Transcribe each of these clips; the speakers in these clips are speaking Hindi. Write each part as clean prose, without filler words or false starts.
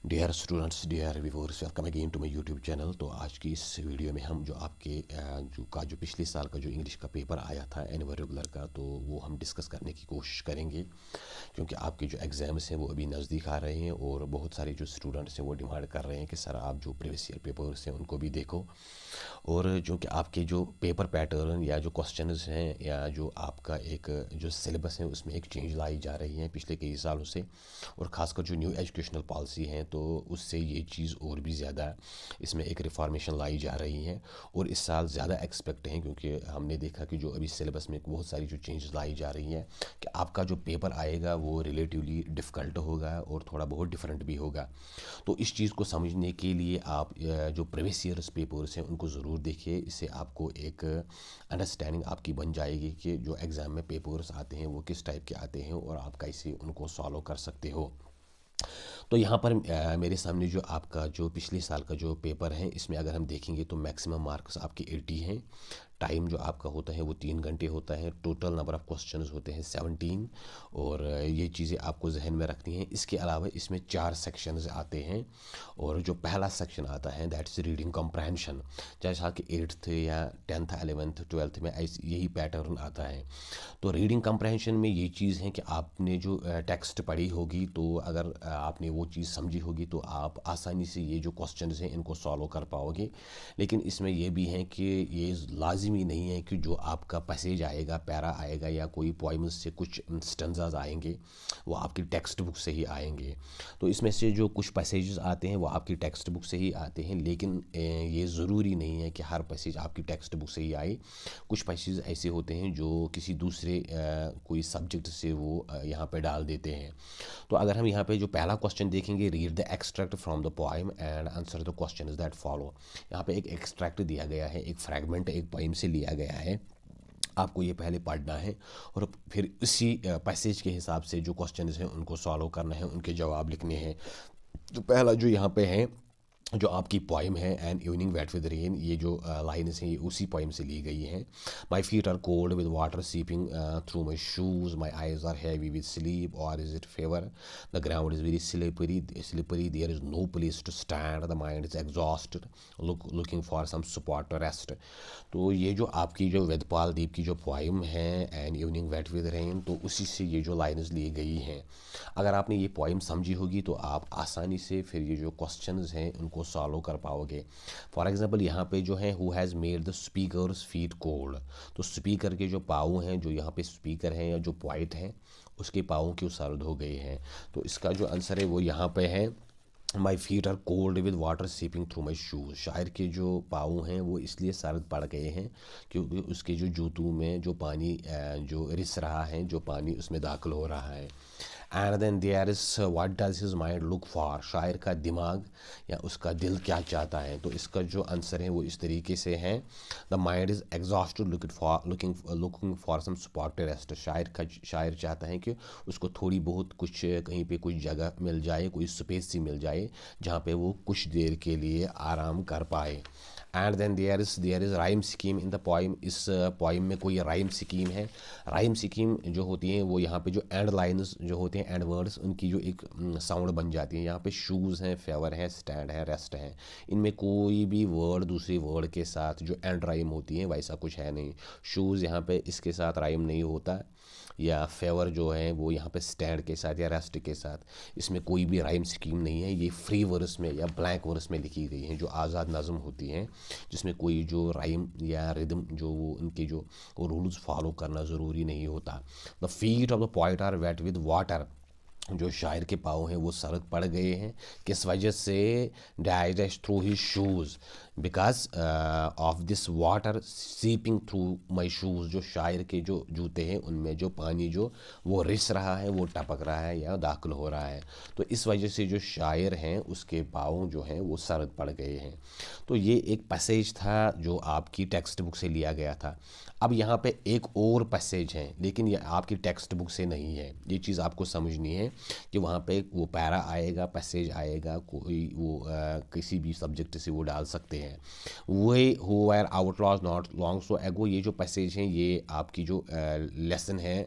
Dear students, dear viewers, welcome again to my YouTube channel. तो आज की इस वीडियो में हम जो आपके जो पिछले साल का जो इंग्लिश का पेपर आया था एनुअल रेगुलर का, तो वो हम डिस्कस करने की कोशिश करेंगे, क्योंकि आपके जो एग्ज़ाम्स हैं वो अभी नज़दीक आ रहे हैं और बहुत सारे जो स्टूडेंट्स हैं वो डिमांड कर रहे हैं कि सर आप जो प्रीवियस ईयर पेपर्स हैं उनको भी देखो। और जो कि आपके जो पेपर पैटर्न या जो क्वेश्चंस हैं या जो आपका एक जो सिलेबस है उसमें एक चेंज लाई जा रही है पिछले कई सालों से, और ख़ासकर जो न्यू एजुकेशनल पॉलिसी है तो उससे ये चीज़ और भी ज़्यादा इसमें एक रिफॉर्मेशन लाई जा रही है। और इस साल ज़्यादा एक्सपेक्ट हैं, क्योंकि हमने देखा कि जो अभी सिलेबस में बहुत सारी जो चेंजेस लाई जा रही हैं कि आपका जो पेपर आएगा वो रिलेटिवली डिफ़िकल्ट होगा और थोड़ा बहुत डिफरेंट भी होगा। तो इस चीज़ को समझने के लिए आप जो प्रीवियस ईयर्स पेपर्स हैं उनको ज़रूर देखिए। इससे आपको एक अंडरस्टैंडिंग आपकी बन जाएगी कि जो एग्ज़ाम में पेपर्स आते हैं वो किस टाइप के आते हैं और आप कैसे उनको सॉल्व कर सकते हो। तो यहाँ पर मेरे सामने जो आपका जो पिछले साल का जो पेपर है इसमें अगर हम देखेंगे तो मैक्सिमम मार्क्स आपके 80 हैं। टाइम जो आपका होता है वो 3 घंटे होता है। टोटल नंबर ऑफ़ क्वेश्चंस होते हैं 17। और ये चीज़ें आपको जहन में रखनी है। इसके अलावा इसमें 4 सेक्शंस आते हैं, और जो पहला सेक्शन आता है दैट्स रीडिंग कॉम्प्रहेंशन। जैसा कि 8th या 10th 11th 12th में ऐसे यही पैटर्न आता है। तो रीडिंग कॉम्प्रहेंशन में ये चीज़ है कि आपने जो टेक्स्ट पढ़ी होगी, तो अगर आपने वो चीज़ समझी होगी तो आप आसानी से ये जो क्वेश्चंस हैं इनको सॉल्व कर पाओगे। लेकिन इसमें ये भी है कि ये लाजिमी नहीं है कि जो आपका पैसेज आएगा, पैरा आएगा या कोई पोइम्स से कुछ स्टेंजाज आएंगे वो आपकी टेक्स्ट बुक से ही आएंगे। तो इसमें से जो कुछ पैसेजेस आते हैं वो आपकी टेक्स्ट बुक से ही आते हैं, लेकिन ये ज़रूरी नहीं है कि हर पैसेज आपकी टेक्स्ट बुक से ही आए। कुछ पैसेज ऐसे होते हैं जो किसी दूसरे कोई सब्जेक्ट से वो यहाँ पे डाल देते हैं। तो अगर हम यहाँ पे जो पहला क्वेश्चन देखेंगे, read the extract from the poem and answer the question that follow. यहाँ पे एक एक्सट्रैक्ट दिया गया है, एक फ्रैगमेंट एक पोइम से लिया गया है। आपको ये पहले पढ़ना है और फिर इसी पैसेज के हिसाब से जो क्वेश्चन हैं उनको सॉल्व करना है, उनके जवाब लिखने हैं। तो पहला जो यहाँ पे है, जो आपकी पोइम है and evening wet with rain, ये जो लाइन्स हैं ये उसी पोइम से ली गई हैं। My feet are cold with water seeping through my shoes, my eyes are heavy with sleep और is it fever, the ground is very slippery there is no place to stand, the mind is exhausted looking for some spot to rest. तो ये जो आपकी जो वेदपाल दीप की जो पोइम है and evening wet with rain, तो उसी से ये जो लाइन्स ली गई हैं। अगर आपने ये पोइम समझी होगी तो आप आसानी से फिर ये जो क्वेश्चंस हैं उनको सॉल्व कर पाओगे। फॉर एग्जांपल यहाँ पे जो है who has made the speakers feet cold, तो स्पीकर के जो पाँव हैं, जो यहाँ पे स्पीकर हैं या जो पोइट हैं उसके पाँव क्यों सर्द हो गए हैं। तो इसका जो आंसर है वो यहाँ पे है, my feet are cold with water seeping through my shoes. शायर के जो पाँव हैं वो इसलिए सर्द पड़ गए हैं क्योंकि उसके जो जूतों में जो पानी जो रिस रहा है, जो पानी उसमें दाखिल हो रहा है। And then there is what does his mind look for, शायर का दिमाग या उसका दिल क्या चाहता है। तो इसका जो आंसर है वो इस तरीके से है, the mind is exhausted looking for some spot to rest. शायर चाहता है कि उसको थोड़ी बहुत कुछ कहीं पे कुछ जगह मिल जाए, कोई स्पेस सी मिल जाए जहाँ पे वो कुछ देर के लिए आराम कर पाए। And then there is rhyme scheme in the poem, इस पोइम में कोई राइम स्कीम है। राइम स्कीम जो होती हैं वो यहाँ पे जो एंड लाइन्स जो होते हैं, एंड वर्ड्स, उनकी जो एक साउंड बन जाती है। यहाँ पे शूज़ हैं, फेवर है, स्टैंड है, रेस्ट है, इनमें कोई भी वर्ड दूसरे वर्ड के साथ जो एंड राइम होती है वैसा कुछ है नहीं। शूज़ यहाँ पे इसके साथ राइम नहीं होता, या फेवर जो है वो यहाँ पे स्टैंड के साथ या रेस्ट के साथ, इसमें कोई भी राइम स्कीम नहीं है। ये फ्री वर्स में या ब्लैंक वर्स में लिखी गई हैं, जो आज़ाद नज़म होती हैं जिसमें कोई जो राइम या रिदम जो वो उनके जो वो रूल्स फॉलो करना ज़रूरी नहीं होता। The feet of the point are wet with water, जो शायर के पाँव हैं वो सर्द पड़ गए हैं, किस वजह से, digest through his shoes because of this water seeping through my shoes. जो शायर के जो जूते हैं उनमें जो पानी जो वो रिस रहा है, वो टपक रहा है या दाखिल हो रहा है, तो इस वजह से जो शायर हैं उसके पाँव जो हैं वो सर्द पड़ गए हैं। तो ये एक पैसेज था जो आपकी टेक्स्ट बुक से लिया गया था। अब यहाँ पे एक और पैसेज है, लेकिन ये आपकी टेक्स्ट बुक से नहीं है। ये चीज़ आपको समझनी है कि वहाँ पे वो पैरा आएगा, पैसेज आएगा, कोई वो किसी भी सब्जेक्ट से वो डाल सकते हैं। We who are outlaws not long so ago, ये जो पैसेज हैं ये आपकी जो लेसन है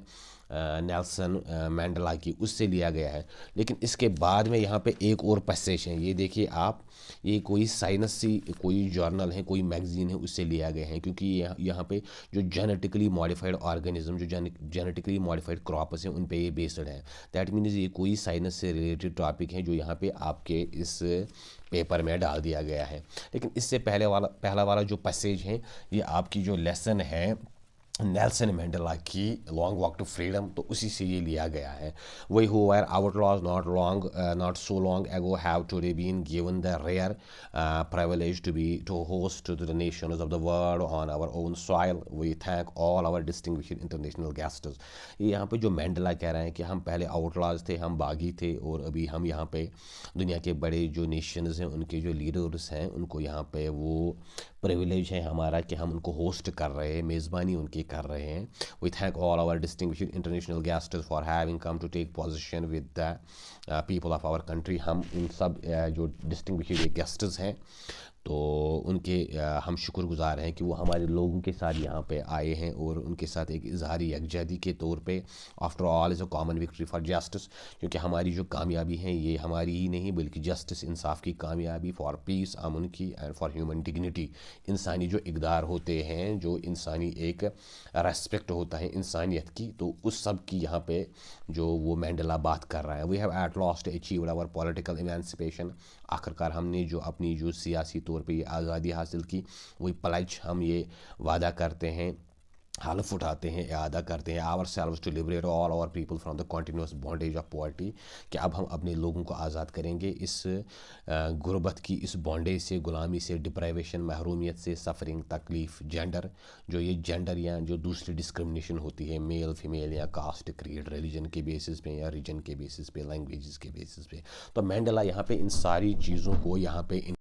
नेल्सन मंडेला की, उससे लिया गया है। लेकिन इसके बाद में यहाँ पे एक और पैसेज है, ये देखिए आप, ये कोई साइंसी कोई जर्नल है, कोई मैगजीन है, उससे लिया गया है। क्योंकि यहाँ पे जो जेनेटिकली मॉडिफाइड ऑर्गेनिज्म, जो जेनेटिकली मॉडिफाइड क्रॉप्स हैं, उन पे ये बेस्ड है। दैट मीन्स ये कोई साइंस से रिलेटेड टॉपिक है जो यहाँ पे आपके इस पेपर में डाल दिया गया है। लेकिन इससे पहला वाला जो पैसेज है, ये आपकी जो लेसन है नेल्सन मंडेला की लॉन्ग वॉक टू फ्रीडम, तो उसी से ये लिया गया है। वही who were outlaws not so long ago have today been given the rare privilege to host the nations of the world on our own soil. We thank all our distinguished international guests. ये यहाँ पे जो मंडेला कह रहे हैं कि हम पहले आउटलॉज थे, हम बागी थे, और अभी हम यहाँ पे दुनिया के बड़े जो नेशंस हैं, उनके जो लीडर्स हैं, उनको यहाँ पे वो प्रिविलेज है हमारा कि हम उनको होस्ट कर रहे हैं, मेज़बानी उनकी कर रहे हैं। We thank all our distinguished international guests for having come to take position with the people of our country. हम इन सब जो डिस्टिंग्विश्ड गेस्ट्स हैं, तो उनके हम शुक्रगुजार हैं कि वो हमारे लोगों के साथ यहाँ पे आए हैं, और उनके साथ एक इजहारी यकजहती के तौर पे after all is a common victory for justice. क्योंकि हमारी जो कामयाबी है, ये हमारी ही नहीं बल्कि जस्टिस, इंसाफ की कामयाबी, फॉर पीस, अमन की, एंड फॉर ह्यूमन डिग्निटी। इंसानी जो इक़दार होते हैं, जो इंसानी एक रेस्पेक्ट होता है इंसानियत की, तो उस सब की यहाँ पे जो वो मंडेला बात कर रहा है। We have at last achieved our political emancipation. आखिरकार हमने जो अपनी जो सियासी तौर पे ये आज़ादी हासिल की, वही पलज हम ये वादा करते हैं, हल्फ उठाते हैं, अदा करते हैं, ourselves to liberate all our people from the continuous bondage of poverty, कि अब हम अपने लोगों को आज़ाद करेंगे इस गुर्बत की, इस बॉन्डेज से, गुलामी से, डिप्राइवेशन, महरूमियत से, सफरिंग, तकलीफ़, जेंडर, जो ये जेंडर या जो दूसरी डिस्क्रिमिनेशन होती है, मेल फीमेल या कास्ट, क्रीड, रिलीजन के बेसिस पे या रीजन के बेसिस पे, लैंग्वेजेस के बेसिस पे। तो मंडेला यहाँ पे इन सारी चीज़ों को यहाँ पे